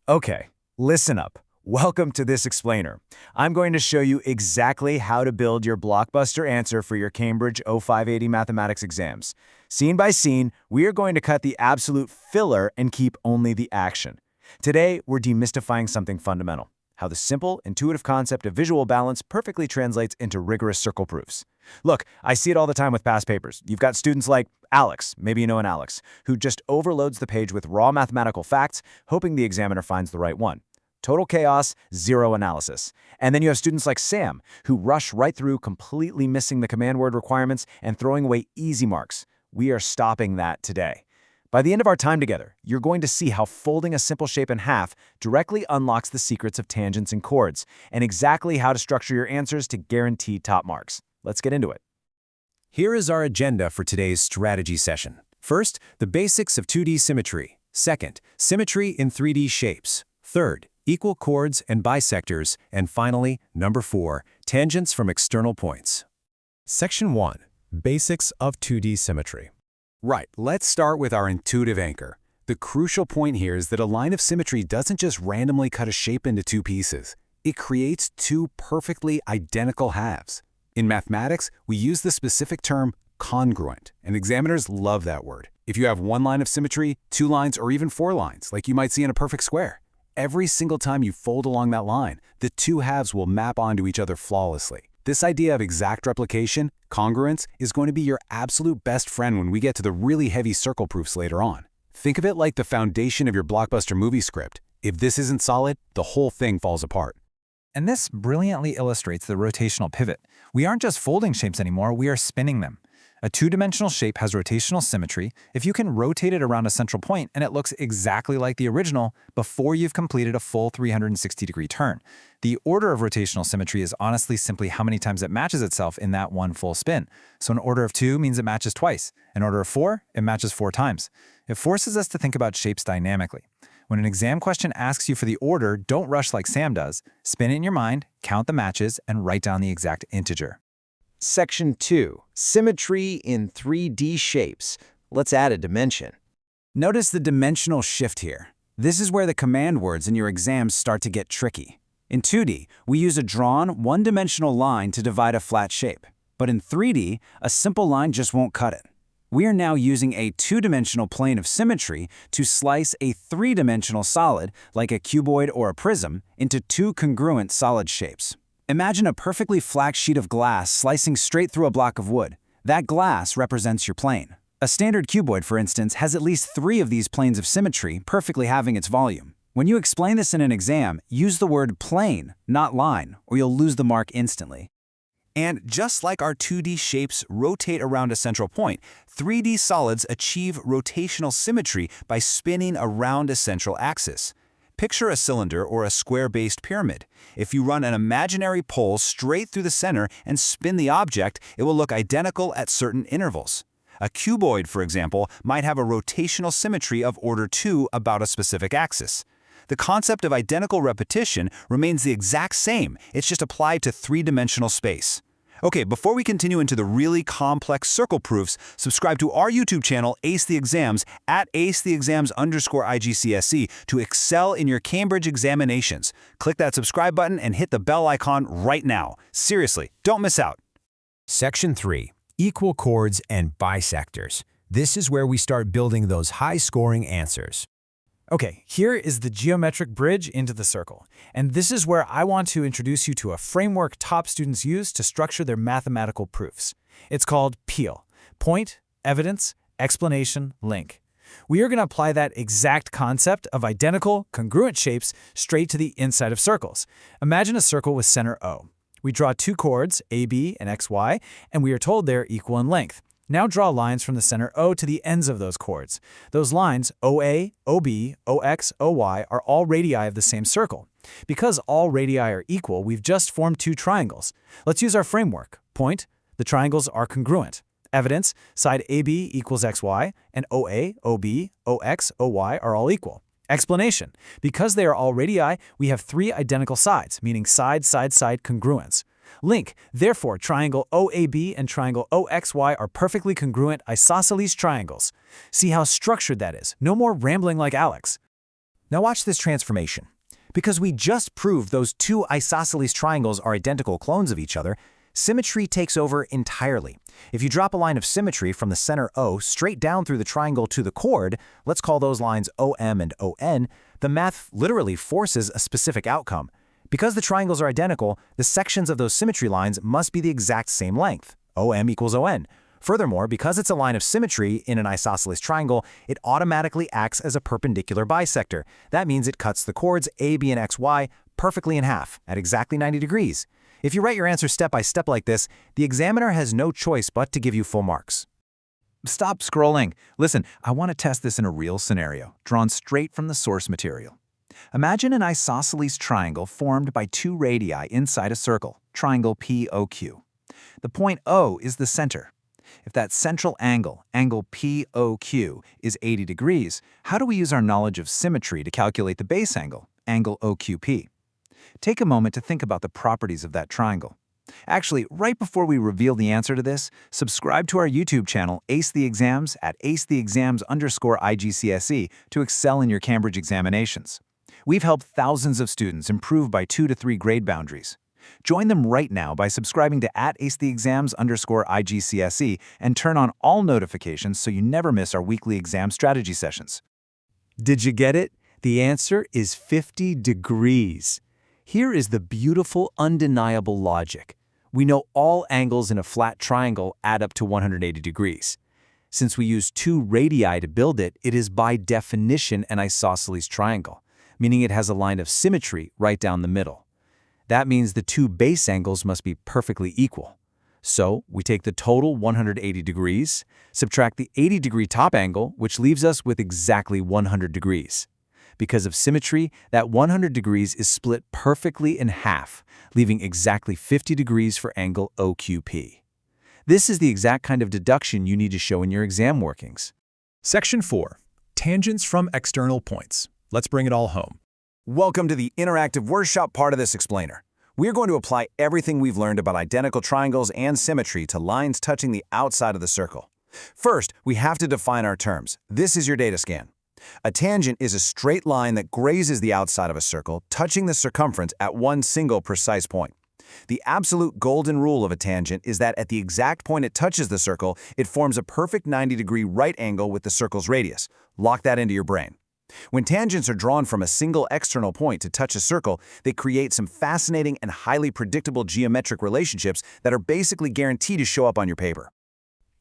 Okay, listen up. Welcome to this explainer. I'm going to show you exactly how to build your blockbuster answer for your Cambridge 0580 mathematics exams. Scene by scene, we are going to cut the absolute filler and keep only the action. Today, we're demystifying something fundamental: how the simple, intuitive concept of visual balance perfectly translates into rigorous circle proofs. Look, I see it all the time with past papers. You've got students like Alex, maybe you know an Alex, who just overloads the page with raw mathematical facts, hoping the examiner finds the right one. Total chaos, zero analysis. And then you have students like Sam, who rush right through, completely missing the command word requirements and throwing away easy marks. We are stopping that today. By the end of our time together, you're going to see how folding a simple shape in half directly unlocks the secrets of tangents and chords, and exactly how to structure your answers to guarantee top marks. Let's get into it. Here is our agenda for today's strategy session. First, the basics of 2D symmetry. Second, symmetry in 3D shapes. Third, equal chords and bisectors. And finally, number 4, tangents from external points. Section 1. Basics of 2D symmetry. Right, let's start with our intuitive anchor. The crucial point here is that a line of symmetry doesn't just randomly cut a shape into two pieces. It creates two perfectly identical halves. In mathematics, we use the specific term congruent, and examiners love that word. If you have one line of symmetry, 2 lines, or even 4 lines, like you might see in a perfect square, every single time you fold along that line, the two halves will map onto each other flawlessly. This idea of exact replication, congruence, is going to be your absolute best friend when we get to the really heavy circle proofs later on. Think of it like the foundation of your blockbuster movie script. If this isn't solid, the whole thing falls apart. And this brilliantly illustrates the rotational pivot. We aren't just folding shapes anymore, we are spinning them. A two-dimensional shape has rotational symmetry if you can rotate it around a central point and it looks exactly like the original before you've completed a full 360-degree turn. The order of rotational symmetry is honestly simply how many times it matches itself in that one full spin. So an order of 2 means it matches twice. An order of 4, it matches 4 times. It forces us to think about shapes dynamically. When an exam question asks you for the order, don't rush like Sam does. Spin it in your mind, count the matches, and write down the exact integer. Section 2. Symmetry in 3D shapes. Let's add a dimension. Notice the dimensional shift here. This is where the command words in your exams start to get tricky. In 2D, we use a drawn, one-dimensional line to divide a flat shape. But in 3D, a simple line just won't cut it. We are now using a two-dimensional plane of symmetry to slice a three-dimensional solid, like a cuboid or a prism, into two congruent solid shapes. Imagine a perfectly flat sheet of glass slicing straight through a block of wood. That glass represents your plane. A standard cuboid, for instance, has at least 3 of these planes of symmetry, perfectly halving its volume. When you explain this in an exam, use the word plane, not line, or you'll lose the mark instantly. And just like our 2D shapes rotate around a central point, 3D solids achieve rotational symmetry by spinning around a central axis. Picture a cylinder or a square-based pyramid. If you run an imaginary pole straight through the center and spin the object, it will look identical at certain intervals. A cuboid, for example, might have a rotational symmetry of order 2 about a specific axis. The concept of identical repetition remains the exact same, it's just applied to 3-dimensional space. Okay, before we continue into the really complex circle proofs, subscribe to our YouTube channel, Ace the Exams, at acetheexams_IGCSE to excel in your Cambridge examinations. Click that subscribe button and hit the bell icon right now. Seriously, don't miss out. Section 3. Equal chords and bisectors. This is where we start building those high-scoring answers. Okay, here is the geometric bridge into the circle. And this is where I want to introduce you to a framework top students use to structure their mathematical proofs. It's called PEAL: Point, Evidence, Explanation, Link. We are going to apply that exact concept of identical, congruent shapes straight to the inside of circles. Imagine a circle with center O. We draw 2 chords, AB and XY, and we are told they're equal in length. Now draw lines from the center O to the ends of those chords. Those lines, OA, OB, OX, OY, are all radii of the same circle. Because all radii are equal, we've just formed 2 triangles. Let's use our framework. Point: the triangles are congruent. Evidence: side AB equals XY, and OA, OB, OX, OY are all equal. Explanation: because they are all radii, we have 3 identical sides, meaning side-side-side congruence. Link: therefore, triangle OAB and triangle OXY are perfectly congruent isosceles triangles. See how structured that is. No more rambling like Alex. Now watch this transformation. Because we just proved those two isosceles triangles are identical clones of each other, symmetry takes over entirely. If you drop a line of symmetry from the center O straight down through the triangle to the chord, let's call those lines OM and ON, the math literally forces a specific outcome. Because the triangles are identical, the sections of those symmetry lines must be the exact same length. OM equals ON. Furthermore, because it's a line of symmetry in an isosceles triangle, it automatically acts as a perpendicular bisector. That means it cuts the chords AB and XY perfectly in half, at exactly 90 degrees. If you write your answer step by step like this, the examiner has no choice but to give you full marks. Stop scrolling. Listen, I want to test this in a real scenario, drawn straight from the source material. Imagine an isosceles triangle formed by two radii inside a circle, triangle POQ. The point O is the center. If that central angle, angle POQ, is 80 degrees, how do we use our knowledge of symmetry to calculate the base angle, angle OQP? Take a moment to think about the properties of that triangle. Actually, right before we reveal the answer to this, subscribe to our YouTube channel, Ace the Exams, at acetheexams_IGCSE to excel in your Cambridge examinations. We've helped thousands of students improve by 2 to 3 grade boundaries. Join them right now by subscribing to @acetheexams_IGCSE and turn on all notifications so you never miss our weekly exam strategy sessions. Did you get it? The answer is 50 degrees. Here is the beautiful, undeniable logic. We know all angles in a flat triangle add up to 180 degrees. Since we use two radii to build it, it is by definition an isosceles triangle, meaning it has a line of symmetry right down the middle. That means the two base angles must be perfectly equal. So we take the total 180 degrees, subtract the 80-degree top angle, which leaves us with exactly 100 degrees. Because of symmetry, that 100 degrees is split perfectly in half, leaving exactly 50 degrees for angle OQP. This is the exact kind of deduction you need to show in your exam workings. Section 4. Tangents from external points. Let's bring it all home. Welcome to the interactive workshop part of this explainer. We're going to apply everything we've learned about identical triangles and symmetry to lines touching the outside of the circle. First, we have to define our terms. This is your data scan. A tangent is a straight line that grazes the outside of a circle, touching the circumference at one single precise point. The absolute golden rule of a tangent is that at the exact point it touches the circle, it forms a perfect 90-degree right angle with the circle's radius. Lock that into your brain. When tangents are drawn from a single external point to touch a circle, they create some fascinating and highly predictable geometric relationships that are basically guaranteed to show up on your paper.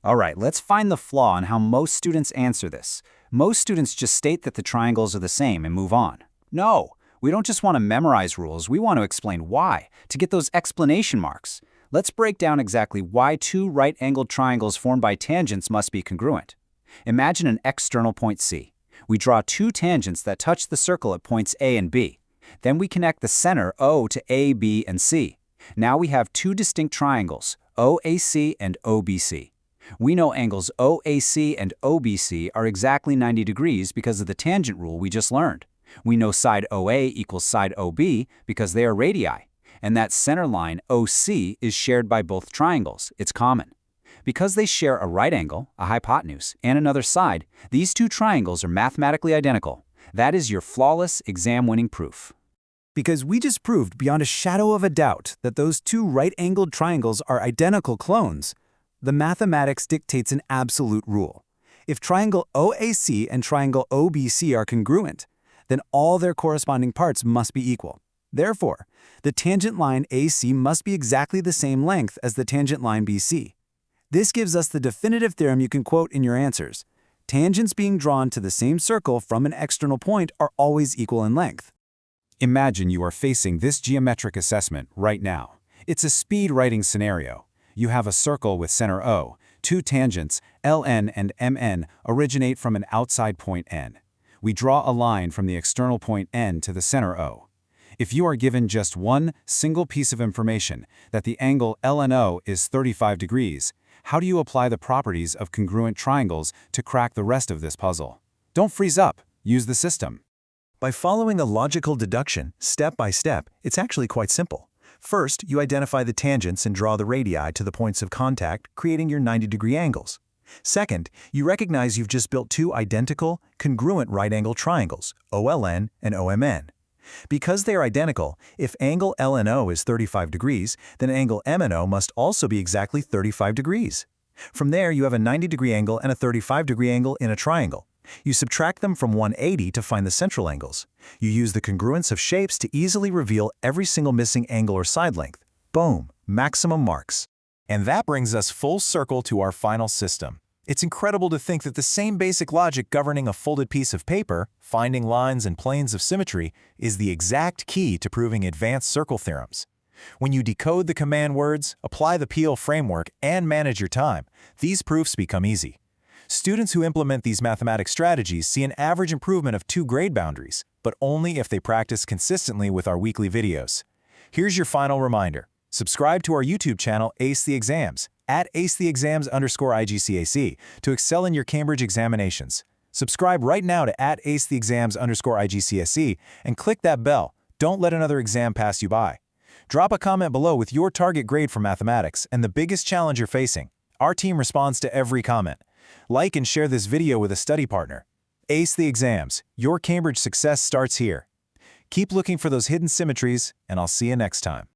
All right, let's find the flaw in how most students answer this. Most students just state that the triangles are the same and move on. No, we don't just want to memorize rules, we want to explain why, to get those explanation marks. Let's break down exactly why two right-angled triangles formed by tangents must be congruent. Imagine an external point C. We draw two tangents that touch the circle at points A and B. Then we connect the center O to A, B, and C. Now we have two distinct triangles, OAC and OBC. We know angles OAC and OBC are exactly 90 degrees because of the tangent rule we just learned. We know side OA equals side OB because they are radii, and that center line OC is shared by both triangles. It's common. Because they share a right angle, a hypotenuse, and another side, these two triangles are mathematically identical. That is your flawless exam-winning proof. Because we just proved beyond a shadow of a doubt that those two right-angled triangles are identical clones, the mathematics dictates an absolute rule. If triangle OAC and triangle OBC are congruent, then all their corresponding parts must be equal. Therefore, the tangent line AC must be exactly the same length as the tangent line BC. This gives us the definitive theorem you can quote in your answers. Tangents being drawn to the same circle from an external point are always equal in length. Imagine you are facing this geometric assessment right now. It's a speed writing scenario. You have a circle with center O. Two tangents, LN and MN, originate from an outside point N. We draw a line from the external point N to the center O. If you are given just one single piece of information, that the angle LNO is 35 degrees, how do you apply the properties of congruent triangles to crack the rest of this puzzle? Don't freeze up. Use the system. By following a logical deduction, step by step, it's actually quite simple. First, you identify the tangents and draw the radii to the points of contact, creating your 90-degree angles. Second, you recognize you've just built two identical, congruent right-angle triangles, OLN and OMN. Because they are identical, if angle LNO is 35 degrees, then angle MNO must also be exactly 35 degrees. From there, you have a 90-degree angle and a 35-degree angle in a triangle. You subtract them from 180 to find the central angles. You use the congruence of shapes to easily reveal every single missing angle or side length. Boom, maximum marks. And that brings us full circle to our final system. It's incredible to think that the same basic logic governing a folded piece of paper, finding lines and planes of symmetry, is the exact key to proving advanced circle theorems. When you decode the command words, apply the Peel framework, and manage your time, these proofs become easy. Students who implement these mathematics strategies see an average improvement of 2 grade boundaries, but only if they practice consistently with our weekly videos. Here's your final reminder. Subscribe to our YouTube channel, Ace the Exams, at @acetheexams_IGCSE to excel in your Cambridge examinations. Subscribe right now to @acetheexams_IGCSE and click that bell. Don't let another exam pass you by. Drop a comment below with your target grade for mathematics and the biggest challenge you're facing. Our team responds to every comment. Like and share this video with a study partner. Ace the Exams, your Cambridge success starts here. Keep looking for those hidden symmetries, and I'll see you next time.